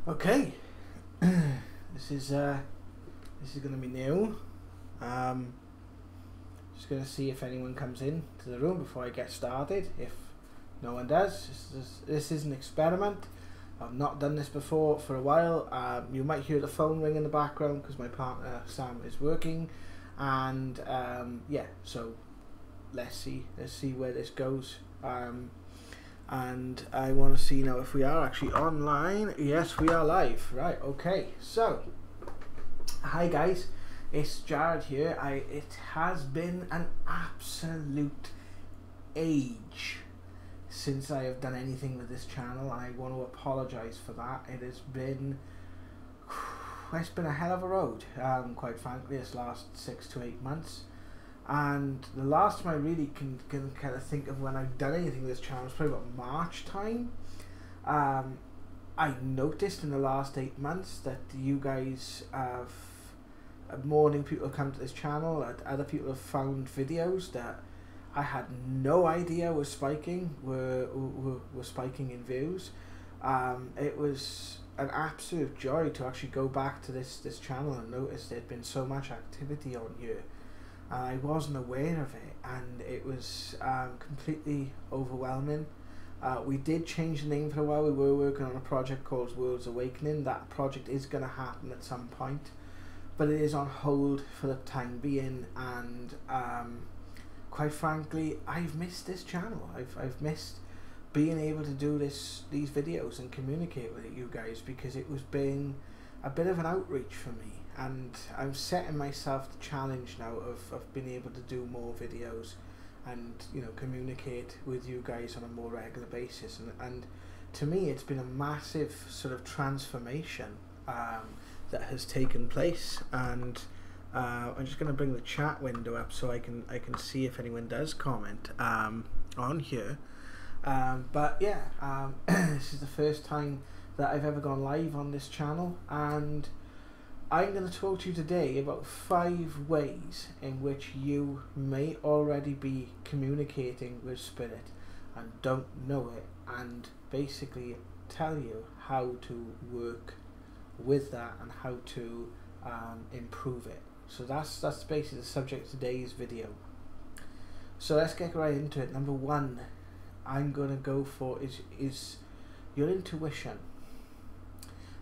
Okay, this is going to be new. Just going to see if anyone comes in to the room before I get started. If no one does, this is an experiment. I've not done this before for a while. You might hear the phone ring in the background because my partner Sam is working, and yeah. So let's see where this goes. And I want to see now if we are actually online. Yes, we are live. Right, okay. So, hi guys, it's Jared here. It has been an absolute age since I have done anything with this channel. I want to apologise for that. It's been a hell of a road, quite frankly, this last 6 to 8 months. And the last time I really can kind of think of when I've done anything with this channel was probably about March time. I noticed in the last 8 months that you guys have more new people come to this channel, that other people have found videos that I had no idea were spiking in views. It was an absolute joy to actually go back to this channel and notice there'd been so much activity on here. I wasn't aware of it, and it was completely overwhelming. We did change the name for a while. We were working on a project called World's Awakening. That project is going to happen at some point, but it is on hold for the time being. And quite frankly, I've missed this channel. I've missed being able to do these videos and communicate with you guys, because it was being a bit of an outreach for me. And I'm setting myself the challenge now of being able to do more videos and, you know, communicate with you guys on a more regular basis. And to me, it's been a massive sort of transformation that has taken place. And I'm just going to bring the chat window up so I can see if anyone does comment on here. But yeah, this is the first time that I've ever gone live on this channel, and I'm going to talk to you today about 5 ways in which you may already be communicating with spirit and don't know it, and basically tell you how to work with that and how to improve it. So that's basically the subject of today's video. So let's get right into it. Number 1 I'm going to go for is your intuition.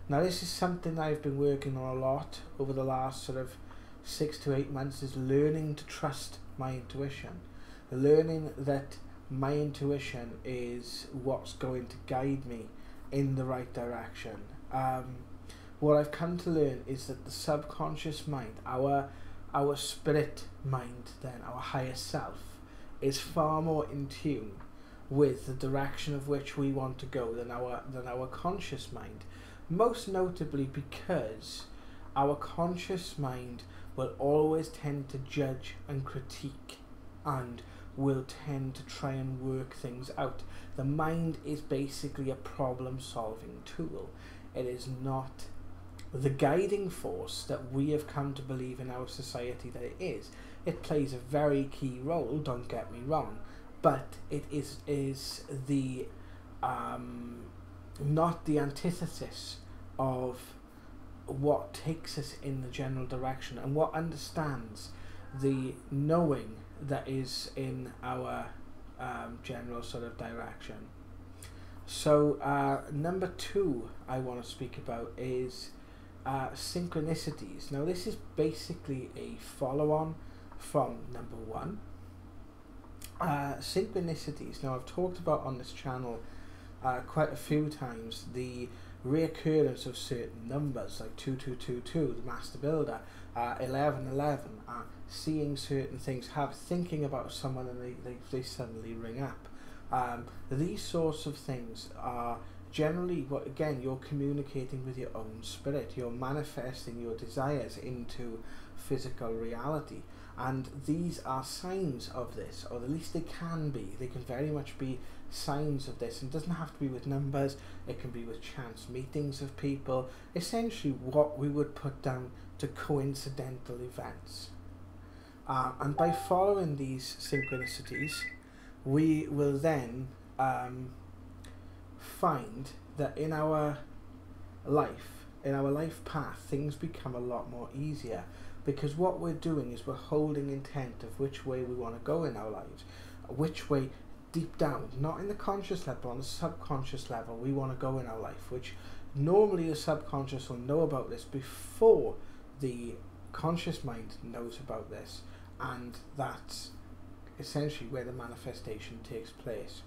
Now, this is something I've been working on a lot over the last sort of 6 to 8 months, is learning to trust my intuition. Learning that my intuition is what's going to guide me in the right direction. What I've come to learn is that the subconscious mind, our spirit mind, then our higher self, is far more in tune with the direction of which we want to go than our conscious mind. Most notably because our conscious mind will always tend to judge and critique, and will tend to try and work things out. The mind is basically a problem-solving tool. It is not the guiding force that we have come to believe in our society that it is. It plays a very key role, don't get me wrong, but it is the not the antithesis of what takes us in the general direction and what understands the knowing that is in our general sort of direction. So number 2 I want to speak about is synchronicities. Now, this is basically a follow-on from number 1. Synchronicities. Now, I've talked about on this channel quite a few times the reoccurrence of certain numbers like 2222, the Master Builder, 1111, seeing certain things, thinking about someone and they suddenly ring up. These sorts of things are generally what, again, you're communicating with your own spirit. You're manifesting your desires into physical reality. And these are signs of this, or at least they can be. They can very much be signs of this. And it doesn't have to be with numbers. It can be with chance meetings of people. Essentially what we would put down to coincidental events. And by following these synchronicities, we will then find that in our life, in our life path, things become a lot more easier, because what we're doing is we're holding intent of which way we want to go in our lives, which way deep down, not in the conscious level, on the subconscious level, we want to go in our life, which normally the subconscious will know about this before the conscious mind knows about this, and that's essentially where the manifestation takes place.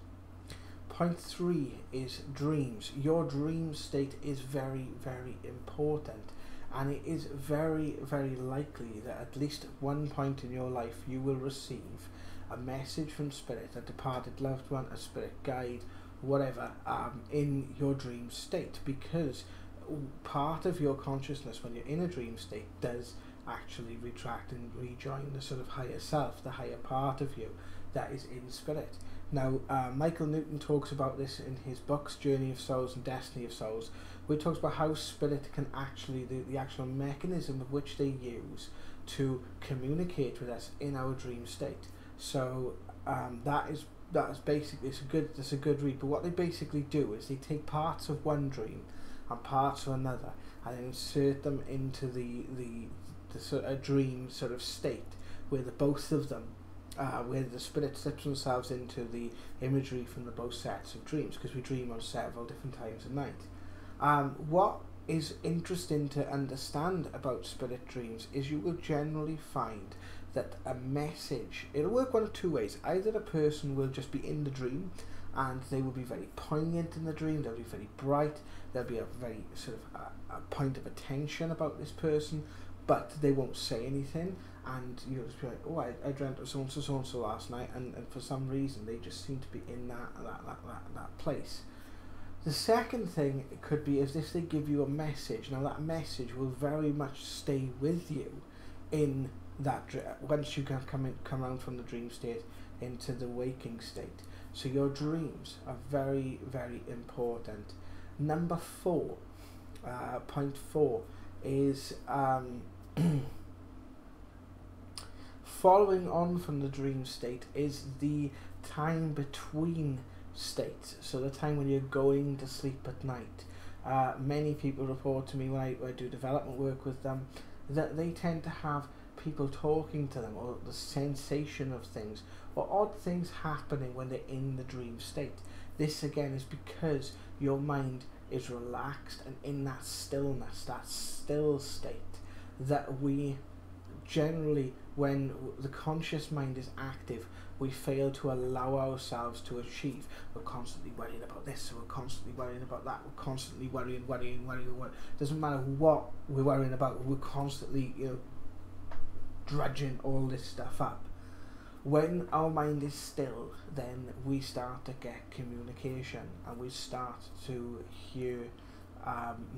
Point 3 is dreams. Your dream state is very, very important, and it is very, very likely that at least at one point in your life you will receive a message from spirit, a departed loved one, a spirit guide, whatever, in your dream state, because part of your consciousness when you're in a dream state does actually retract and rejoin the sort of higher self, the higher part of you that is in spirit. Now, Michael Newton talks about this in his books, Journey of Souls and Destiny of Souls, where he talks about how spirit can actually, the actual mechanism of which they use to communicate with us in our dream state. So that is basically, it's a good read. But what they basically do is they take parts of one dream and parts of another, and then insert them into the sort of dream sort of state, where the both of them, where the spirit slips themselves into the imagery from the both sets of dreams, because we dream on several different times a night. What is interesting to understand about spirit dreams is you will generally find that a message, it'll work one of two ways. Either a person will just be in the dream and they will be very poignant in the dream, they'll be very bright, there'll be a very sort of a point of attention about this person, but they won't say anything, and you'll just be like, oh, I dreamt of so-and-so last night, and for some reason they just seem to be in that place. The second thing it could be is if they give you a message. Now that message will very much stay with you in that once you can come around from the dream state into the waking state. So your dreams are very, very important. Number 4, point 4 is following on from the dream state is the time between states. So the time when you're going to sleep at night. Many people report to me when I do development work with them that they tend to have people talking to them, or the sensation of things, or odd things happening when they're in the dream state. This again is because your mind is relaxed and in that stillness, that still state that we generally, when the conscious mind is active, we fail to allow ourselves to achieve. We're constantly worrying about this, we're constantly worrying about that, we're constantly worrying. Doesn't matter what we're worrying about, we're constantly, drudging all this stuff up. When our mind is still, then we start to get communication, and we start to hear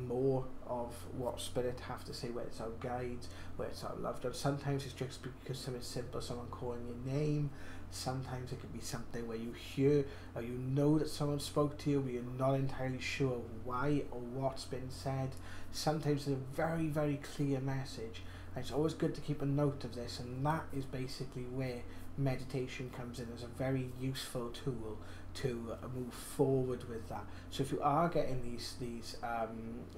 more of what spirit have to say, whether it's our guides, whether it's our loved ones. Sometimes it's just because something simple, someone calling your name. Sometimes it could be something where you hear or you know that someone spoke to you, but you're not entirely sure why or what's been said. Sometimes it's a very, very clear message, and it's always good to keep a note of this, and that is basically where meditation comes in as a very useful tool to move forward with that. So if you are getting these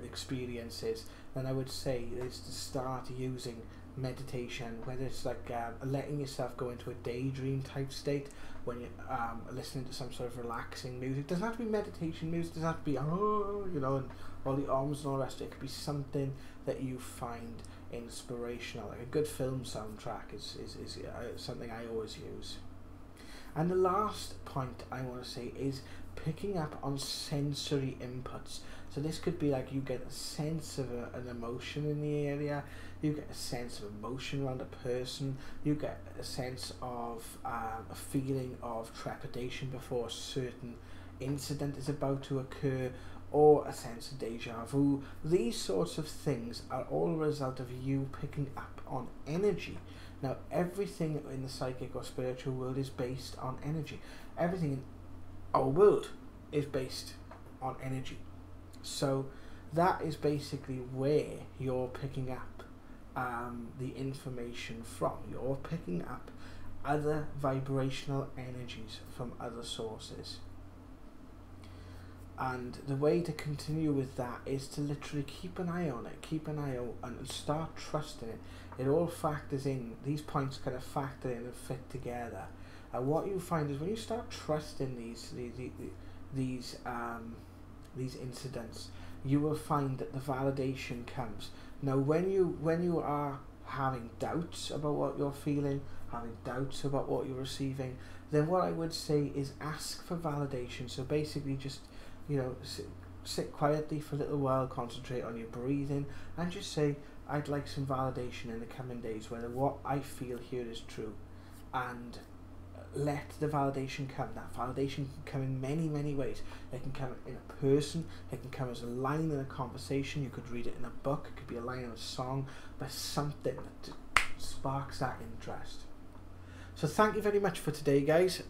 experiences, then I would say is to start using meditation, whether it's like letting yourself go into a daydream type state when you're listening to some sort of relaxing music. It doesn't have to be meditation music, it doesn't have to be and all the arms and all the rest of it. It could be something that you find inspirational. Like a good film soundtrack is something I always use. And the last point I want to say is picking up on sensory inputs. So this could be like you get a sense of an emotion in the area, you get a sense of emotion around a person, you get a sense of a feeling of trepidation before a certain incident is about to occur, or a sense of deja vu. These sorts of things are all a result of you picking up on energy. Now, everything in the psychic or spiritual world is based on energy. Everything in our world is based on energy. So that is basically where you're picking up the information from. You're picking up other vibrational energies from other sources. And the way to continue with that is to literally keep an eye on it, keep an eye out, and start trusting it. It all factors in. These points kind of factor in and fit together. And what you find is when you start trusting these incidents, you will find that the validation comes. Now, when you are having doubts about what you're feeling, having doubts about what you're receiving, then what I would say is ask for validation. So basically, just sit quietly for a little while, concentrate on your breathing, and just say, I'd like some validation in the coming days, whether what I feel here is true, and let the validation come. That validation can come in many, many ways. It can come in a person, it can come as a line in a conversation, you could read it in a book, it could be a line in a song, but something that sparks that interest. So thank you very much for today, guys.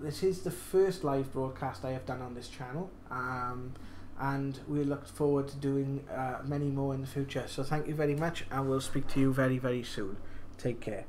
This is the first live broadcast I have done on this channel, and we look forward to doing many more in the future. So thank you very much, and we'll speak to you very, very soon. Take care.